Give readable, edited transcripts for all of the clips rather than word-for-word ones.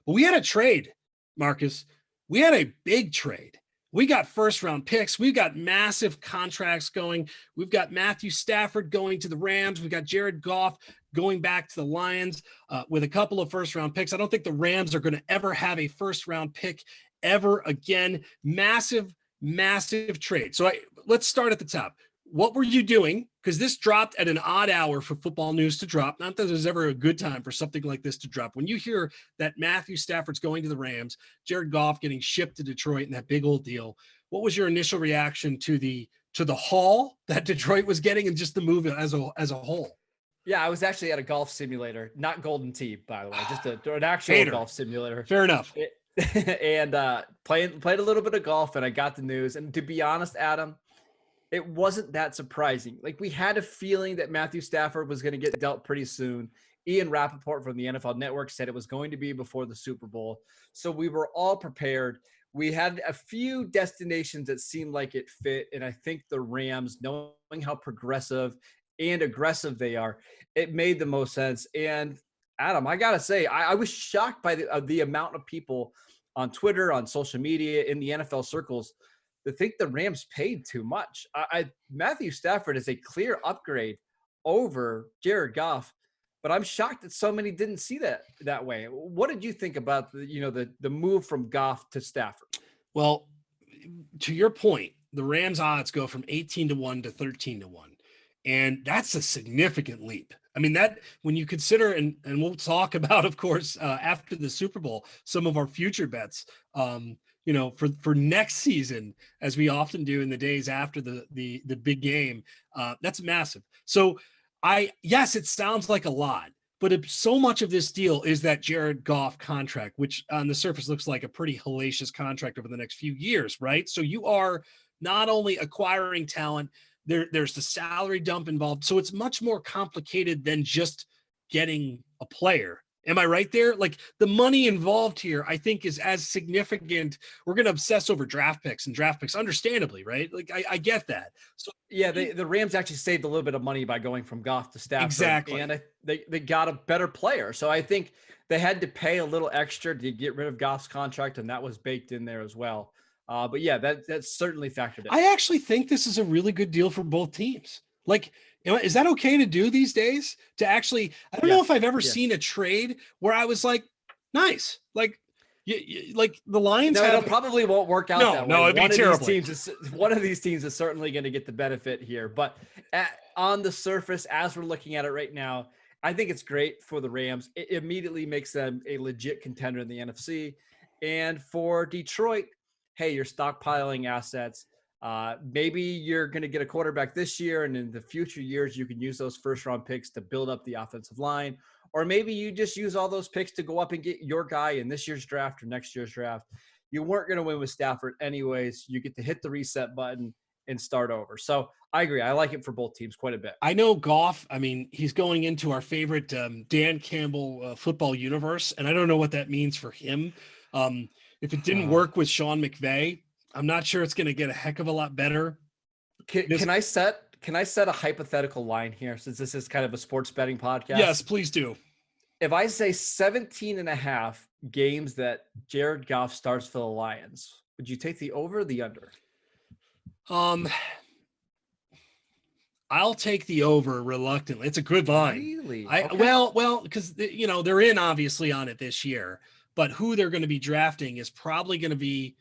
But we had a trade, Marcus. We had a big trade. We got first-round picks. We've got massive contracts going. We've got Matthew Stafford going to the Rams. We've got Jared Goff going back to the Lions with a couple of first-round picks. I don't think the Rams are going to ever have a first-round pick ever again. Massive, massive trade. So let's start at the top. What were you doing? Because this dropped at an odd hour for football news to drop. Not that there's ever a good time for something like this to drop. When you hear that Matthew Stafford's going to the Rams, Jared Goff getting shipped to Detroit and that big old deal, what was your initial reaction to the haul that Detroit was getting and just the move as a whole? Yeah, I was actually at a golf simulator, not Golden Tee, by the way, just an actual golf simulator. Fair enough. And played a little bit of golf, and I got the news. And to be honest, Adam, it wasn't that surprising. Like, we had a feeling that Matthew Stafford was going to get dealt pretty soon. Ian Rappaport from the NFL Network said it was going to be before the Super Bowl. So we were all prepared. We had a few destinations that seemed like it fit. And I think the Rams, knowing how progressive and aggressive they are, it made the most sense. And Adam, I got to say, I was shocked by the amount of people on Twitter, on social media, in the NFL circles that think the Rams paid too much. Matthew Stafford is a clear upgrade over Jared Goff, but I'm shocked that so many didn't see that way. What did you think about the move from Goff to Stafford? Well, to your point, the Rams odds go from 18-1 to 13-1. And that's a significant leap. I mean, that when you consider, and we'll talk about, of course, after the Super Bowl, some of our future bets, for next season, as we often do in the days after the big game, that's massive. So yes, it sounds like a lot, but so much of this deal is that Jared Goff contract, which on the surface looks like a pretty hellacious contract over the next few years, right? So you are not only acquiring talent, there's the salary dump involved. So it's much more complicated than just getting a player. Am I right there? Like, the money involved here, I think, is as significant. We're going to obsess over draft picks, understandably, right? Like, I get that. So yeah, the Rams actually saved a little bit of money by going from Goff to Stafford. Exactly. And they got a better player. So I think they had to pay a little extra to get rid of Goff's contract, and that was baked in there as well. But yeah, that's certainly factored in. I actually think this is a really good deal for both teams. Like, is that okay to do these days? To actually, I don't know if I've ever seen a trade where I was like, nice. Like, like the Lions. No, it probably won't work out that way. No, it'd be terrible. One of these teams is certainly going to get the benefit here. But on the surface, as we're looking at it right now, I think it's great for the Rams. It immediately makes them a legit contender in the NFC. And for Detroit, hey, you're stockpiling assets. Maybe you're going to get a quarterback this year, and in the future years, you can use those first-round picks to build up the offensive line. Or maybe you just use all those picks to go up and get your guy in this year's draft or next year's draft. You weren't going to win with Stafford anyways. You get to hit the reset button and start over. So I agree. I like it for both teams quite a bit. I know Goff, I mean, he's going into our favorite Dan Campbell football universe, and I don't know what that means for him. If it didn't work with Sean McVay, I'm not sure it's going to get a heck of a lot better. Can I set a hypothetical line here, since this is kind of a sports betting podcast? Yes, please do. If I say 17.5 games that Jared Goff starts for the Lions, would you take the over or the under? I'll take the over reluctantly. It's a good line. Really? Okay. Well, because they're in obviously on it this year, but who they're going to be drafting is probably going to be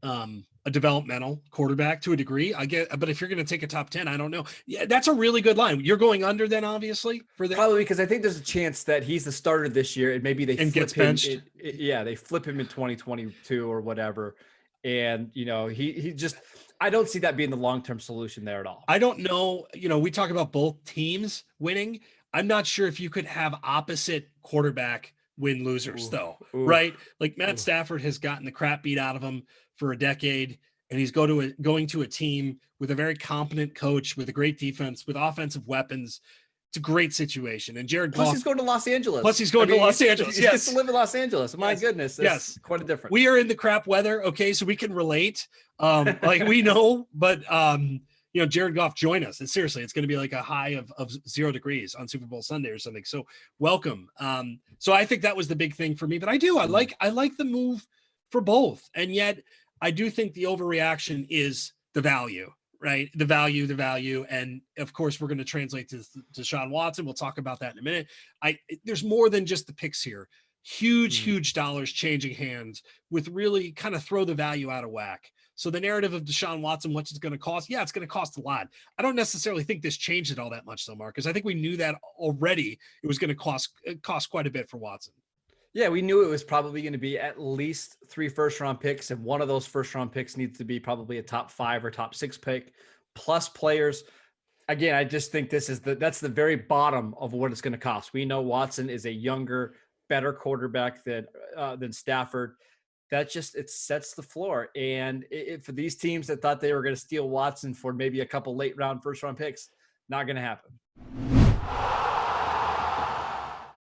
a developmental quarterback to a degree. I get, but if you're going to take a top 10, I don't know. Yeah, that's a really good line. You're going under then, obviously, for that. Probably because I think there's a chance that he's the starter this year, and maybe they gets benched. They flip him in 2022 or whatever. And he just, I don't see that being the long-term solution there at all. I don't know. We talk about both teams winning. I'm not sure if you could have opposite quarterback win losers though, right? Like Matt Stafford has gotten the crap beat out of him for a decade, and he's going to a team with a very competent coach, with a great defense, with offensive weapons. It's a great situation. And Jared Goff, he's going to Los Angeles. Plus he's going to Los Angeles. He gets to live in Los Angeles. My goodness. Yes. Quite a difference. We are in the crap weather. Okay. So we can relate. Like we know, but Jared Goff join us. And seriously, it's going to be like a high of 0 degrees on Super Bowl Sunday or something. So welcome. So I think that was the big thing for me, but I like the move for both. And yet I do think the overreaction is the value, right? The value. And of course we're going to translate to Deshaun Watson. We'll talk about that in a minute. There's more than just the picks here. Huge dollars changing hands with really kind of throw the value out of whack. So the narrative of Deshaun Watson, what's it going to cost? Yeah, it's going to cost a lot. I don't necessarily think this changed it all that much, though, Mark, because I think we knew that already. It was going to cost quite a bit for Watson. Yeah, we knew it was probably going to be at least 3 first-round picks, and one of those first-round picks needs to be probably a top 5 or top 6 pick, plus players. Again, I just think that's the very bottom of what it's going to cost. We know Watson is a younger, better quarterback than Stafford. It sets the floor. And for these teams that thought they were going to steal Watson for maybe a couple late round, first round picks, not going to happen.